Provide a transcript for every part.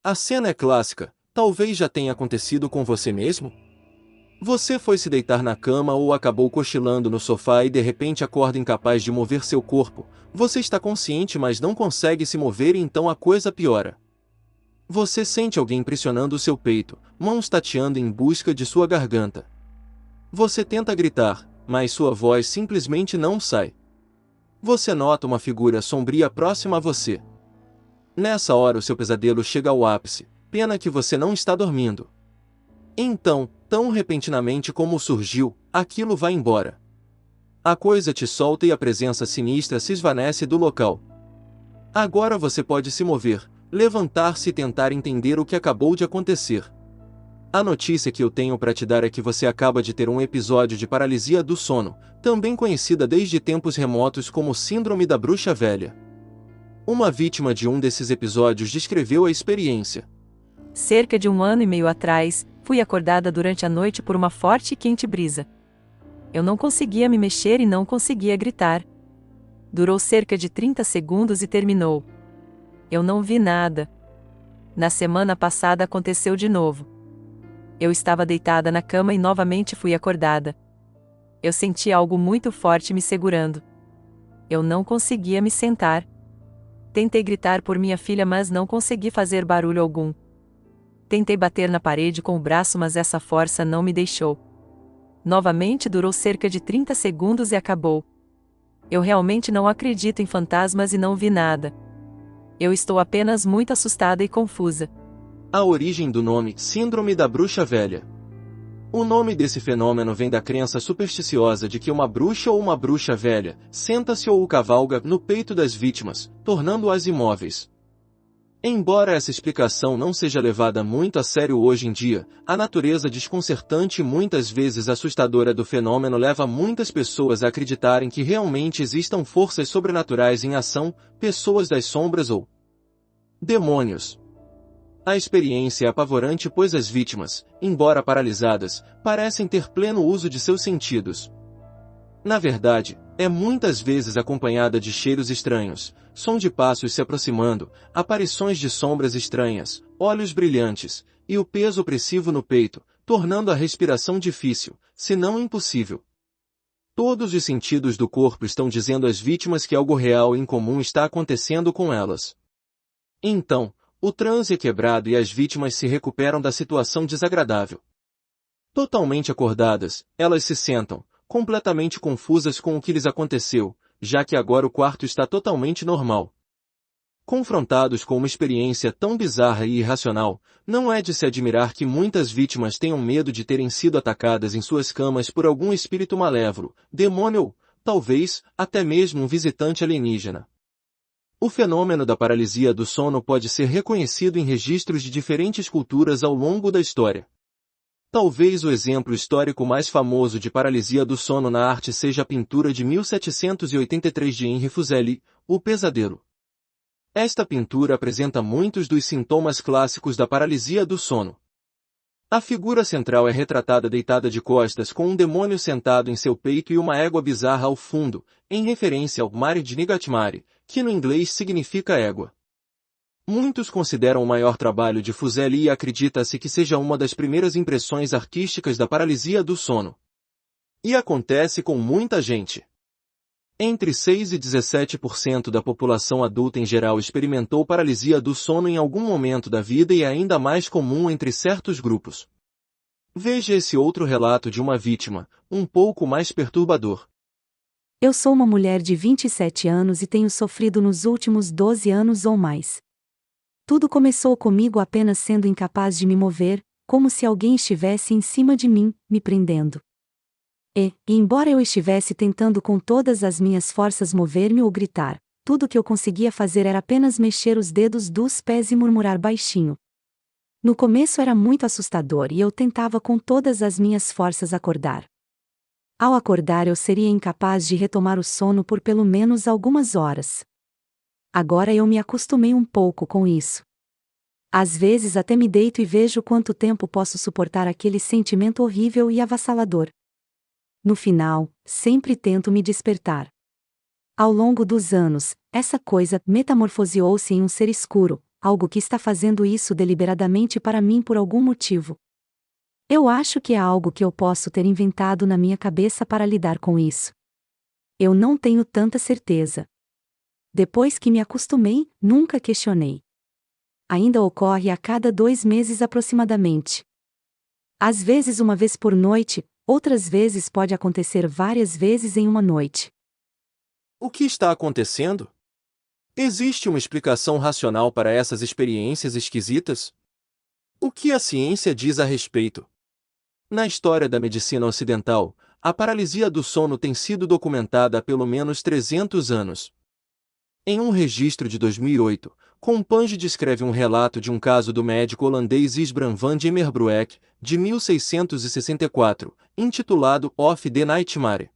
A cena é clássica, talvez já tenha acontecido com você mesmo? Você foi se deitar na cama ou acabou cochilando no sofá e de repente acorda incapaz de mover seu corpo. Você está consciente, mas não consegue se mover e então a coisa piora. Você sente alguém pressionando o seu peito, mãos tateando em busca de sua garganta. Você tenta gritar, mas sua voz simplesmente não sai. Você nota uma figura sombria próxima a você. Nessa hora o seu pesadelo chega ao ápice, pena que você não está dormindo. Então, tão repentinamente como surgiu, aquilo vai embora. A coisa te solta e a presença sinistra se esvanece do local. Agora você pode se mover, levantar-se e tentar entender o que acabou de acontecer. A notícia que eu tenho para te dar é que você acaba de ter um episódio de paralisia do sono, também conhecida desde tempos remotos como Síndrome da Bruxa Velha. Uma vítima de um desses episódios descreveu a experiência. Cerca de 1 ano e meio atrás, fui acordada durante a noite por uma forte e quente brisa. Eu não conseguia me mexer e não conseguia gritar. Durou cerca de 30 segundos e terminou. Eu não vi nada. Na semana passada aconteceu de novo. Eu estava deitada na cama e novamente fui acordada. Eu senti algo muito forte me segurando. Eu não conseguia me sentar. Tentei gritar por minha filha, mas não consegui fazer barulho algum. Tentei bater na parede com o braço, mas essa força não me deixou. Novamente durou cerca de 30 segundos e acabou. Eu realmente não acredito em fantasmas e não vi nada. Eu estou apenas muito assustada e confusa. A origem do nome Síndrome da Bruxa Velha. O nome desse fenômeno vem da crença supersticiosa de que uma bruxa ou uma bruxa velha senta-se ou cavalga no peito das vítimas, tornando-as imóveis. Embora essa explicação não seja levada muito a sério hoje em dia, a natureza desconcertante e muitas vezes assustadora do fenômeno leva muitas pessoas a acreditarem que realmente existam forças sobrenaturais em ação, pessoas das sombras ou demônios. A experiência é apavorante, pois as vítimas, embora paralisadas, parecem ter pleno uso de seus sentidos. Na verdade, é muitas vezes acompanhada de cheiros estranhos, som de passos se aproximando, aparições de sombras estranhas, olhos brilhantes, e o peso opressivo no peito, tornando a respiração difícil, se não impossível. Todos os sentidos do corpo estão dizendo às vítimas que algo real e incomum está acontecendo com elas. Então, o transe é quebrado e as vítimas se recuperam da situação desagradável. Totalmente acordadas, elas se sentam, completamente confusas com o que lhes aconteceu, já que agora o quarto está totalmente normal. Confrontados com uma experiência tão bizarra e irracional, não é de se admirar que muitas vítimas tenham medo de terem sido atacadas em suas camas por algum espírito malévolo, demônio ou, talvez, até mesmo um visitante alienígena. O fenômeno da paralisia do sono pode ser reconhecido em registros de diferentes culturas ao longo da história. Talvez o exemplo histórico mais famoso de paralisia do sono na arte seja a pintura de 1783 de Henri Fuseli, O Pesadelo. Esta pintura apresenta muitos dos sintomas clássicos da paralisia do sono. A figura central é retratada deitada de costas com um demônio sentado em seu peito e uma égua bizarra ao fundo, em referência ao Mare de Nigatmare, que no inglês significa égua. Muitos consideram o maior trabalho de Fuseli e acredita-se que seja uma das primeiras impressões artísticas da paralisia do sono. E acontece com muita gente. Entre 6 e 17% da população adulta em geral experimentou paralisia do sono em algum momento da vida e é ainda mais comum entre certos grupos. Veja esse outro relato de uma vítima, um pouco mais perturbador. Eu sou uma mulher de 27 anos e tenho sofrido nos últimos 12 anos ou mais. Tudo começou comigo apenas sendo incapaz de me mover, como se alguém estivesse em cima de mim, me prendendo. Embora eu estivesse tentando com todas as minhas forças mover-me ou gritar, tudo que eu conseguia fazer era apenas mexer os dedos dos pés e murmurar baixinho. No começo era muito assustador e eu tentava com todas as minhas forças acordar. Ao acordar eu seria incapaz de retomar o sono por pelo menos algumas horas. Agora eu me acostumei um pouco com isso. Às vezes até me deito e vejo quanto tempo posso suportar aquele sentimento horrível e avassalador. No final, sempre tento me despertar. Ao longo dos anos, essa coisa metamorfoseou-se em um ser escuro, algo que está fazendo isso deliberadamente para mim por algum motivo. Eu acho que é algo que eu posso ter inventado na minha cabeça para lidar com isso. Eu não tenho tanta certeza. Depois que me acostumei, nunca questionei. Ainda ocorre a cada 2 meses aproximadamente. Às vezes uma vez por noite, outras vezes pode acontecer várias vezes em uma noite. O que está acontecendo? Existe uma explicação racional para essas experiências esquisitas? O que a ciência diz a respeito? Na história da medicina ocidental, a paralisia do sono tem sido documentada há pelo menos 300 anos. Em um registro de 2008, Compange descreve um relato de um caso do médico holandês Isbran van Gemmerbroek, de 1664, intitulado Of the Nightmare.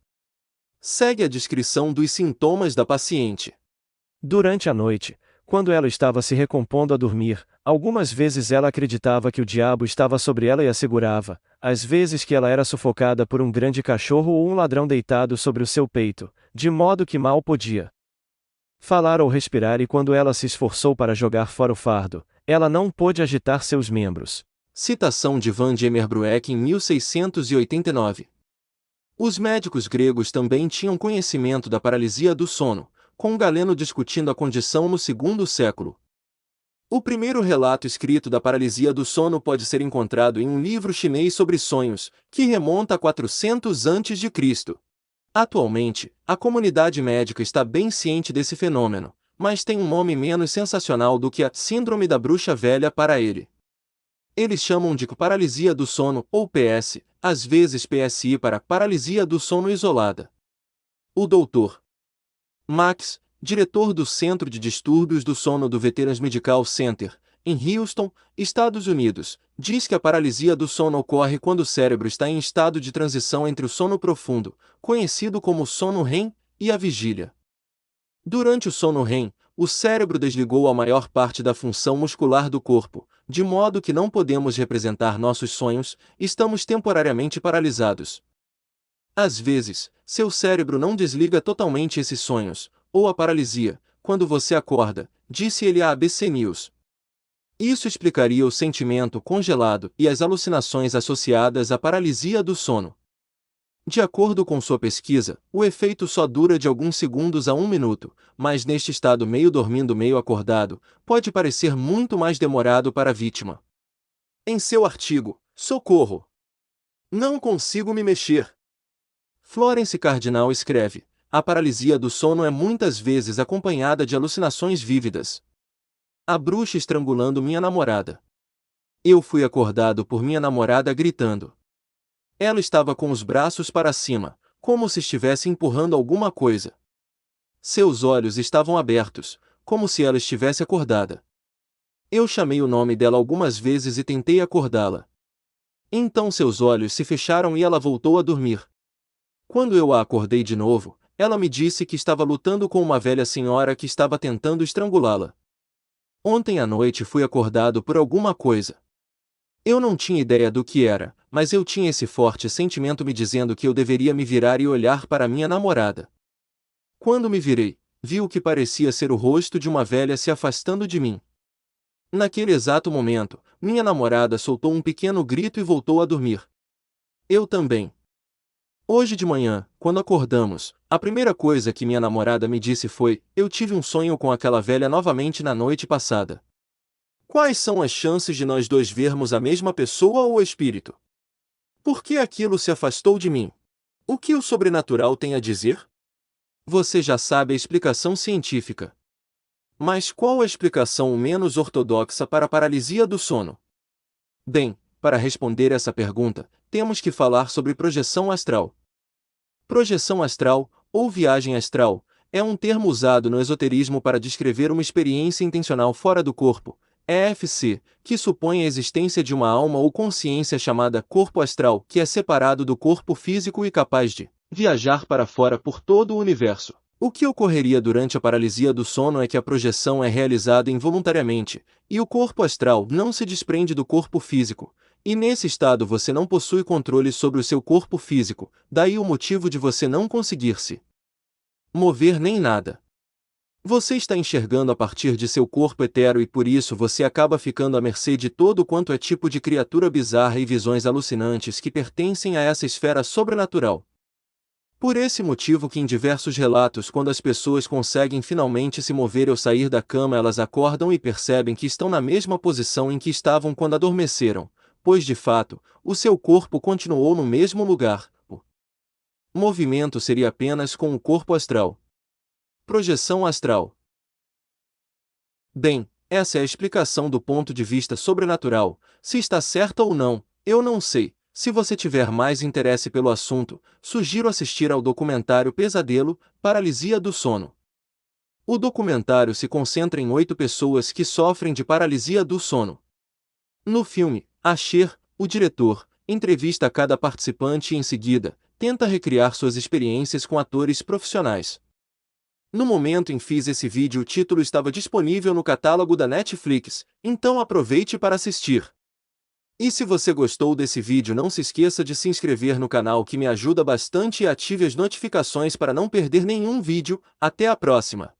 Segue a descrição dos sintomas da paciente. Durante a noite, quando ela estava se recompondo a dormir, algumas vezes ela acreditava que o diabo estava sobre ela e a segurava, às vezes que ela era sufocada por um grande cachorro ou um ladrão deitado sobre o seu peito, de modo que mal podia falar ou respirar, e quando ela se esforçou para jogar fora o fardo, ela não pôde agitar seus membros. Citação de van Gemmerbroek em 1689. Os médicos gregos também tinham conhecimento da paralisia do sono, com Galeno discutindo a condição no segundo século. O primeiro relato escrito da paralisia do sono pode ser encontrado em um livro chinês sobre sonhos, que remonta a 400 a.C. Atualmente, a comunidade médica está bem ciente desse fenômeno, mas tem um nome menos sensacional do que a Síndrome da Bruxa Velha para ele. Eles chamam de paralisia do sono, ou PS, às vezes PSI para paralisia do sono isolada. O Dr. Max, diretor do Centro de Distúrbios do Sono do Veterans Medical Center, em Houston, Estados Unidos, diz que a paralisia do sono ocorre quando o cérebro está em estado de transição entre o sono profundo, conhecido como sono REM, e a vigília. Durante o sono REM, o cérebro desligou a maior parte da função muscular do corpo, de modo que não podemos representar nossos sonhos, estamos temporariamente paralisados. Às vezes, seu cérebro não desliga totalmente esses sonhos, ou a paralisia, quando você acorda, disse ele à ABC News. Isso explicaria o sentimento congelado e as alucinações associadas à paralisia do sono. De acordo com sua pesquisa, o efeito só dura de alguns segundos a 1 minuto, mas neste estado meio dormindo meio acordado, pode parecer muito mais demorado para a vítima. Em seu artigo, Socorro! Não consigo me mexer. Florence Cardinal escreve: a paralisia do sono é muitas vezes acompanhada de alucinações vívidas. A bruxa estrangulando minha namorada. Eu fui acordado por minha namorada gritando. Ela estava com os braços para cima, como se estivesse empurrando alguma coisa. Seus olhos estavam abertos, como se ela estivesse acordada. Eu chamei o nome dela algumas vezes e tentei acordá-la. Então seus olhos se fecharam e ela voltou a dormir. Quando eu a acordei de novo, ela me disse que estava lutando com uma velha senhora que estava tentando estrangulá-la. Ontem à noite fui acordado por alguma coisa. Eu não tinha ideia do que era, mas eu tinha esse forte sentimento me dizendo que eu deveria me virar e olhar para minha namorada. Quando me virei, vi o que parecia ser o rosto de uma velha se afastando de mim. Naquele exato momento, minha namorada soltou um pequeno grito e voltou a dormir. Eu também. Hoje de manhã, quando acordamos, a primeira coisa que minha namorada me disse foi: eu tive um sonho com aquela velha novamente na noite passada. Quais são as chances de nós dois vermos a mesma pessoa ou espírito? Por que aquilo se afastou de mim? O que o sobrenatural tem a dizer? Você já sabe a explicação científica. Mas qual a explicação menos ortodoxa para a paralisia do sono? Bem, para responder essa pergunta, temos que falar sobre projeção astral. Projeção astral, ou viagem astral, é um termo usado no esoterismo para descrever uma experiência intencional fora do corpo, EFC, que supõe a existência de uma alma ou consciência chamada corpo astral, que é separado do corpo físico e capaz de viajar para fora por todo o universo. O que ocorreria durante a paralisia do sono é que a projeção é realizada involuntariamente, e o corpo astral não se desprende do corpo físico, e nesse estado você não possui controle sobre o seu corpo físico, daí o motivo de você não conseguir se mover nem nada. Você está enxergando a partir de seu corpo etéreo e por isso você acaba ficando à mercê de todo quanto é tipo de criatura bizarra e visões alucinantes que pertencem a essa esfera sobrenatural. Por esse motivo que em diversos relatos quando as pessoas conseguem finalmente se mover ou sair da cama elas acordam e percebem que estão na mesma posição em que estavam quando adormeceram, pois de fato, o seu corpo continuou no mesmo lugar. O movimento seria apenas com o corpo astral. Projeção astral. Bem, essa é a explicação do ponto de vista sobrenatural. Se está certa ou não, eu não sei. Se você tiver mais interesse pelo assunto, sugiro assistir ao documentário Pesadelo, Paralisia do Sono. O documentário se concentra em 8 pessoas que sofrem de paralisia do sono. No filme, Asher, o diretor, entrevista cada participante e em seguida, tenta recriar suas experiências com atores profissionais. No momento em que fiz esse vídeo o título estava disponível no catálogo da Netflix, então aproveite para assistir. E se você gostou desse vídeo não se esqueça de se inscrever no canal que me ajuda bastante e ative as notificações para não perder nenhum vídeo. Até a próxima!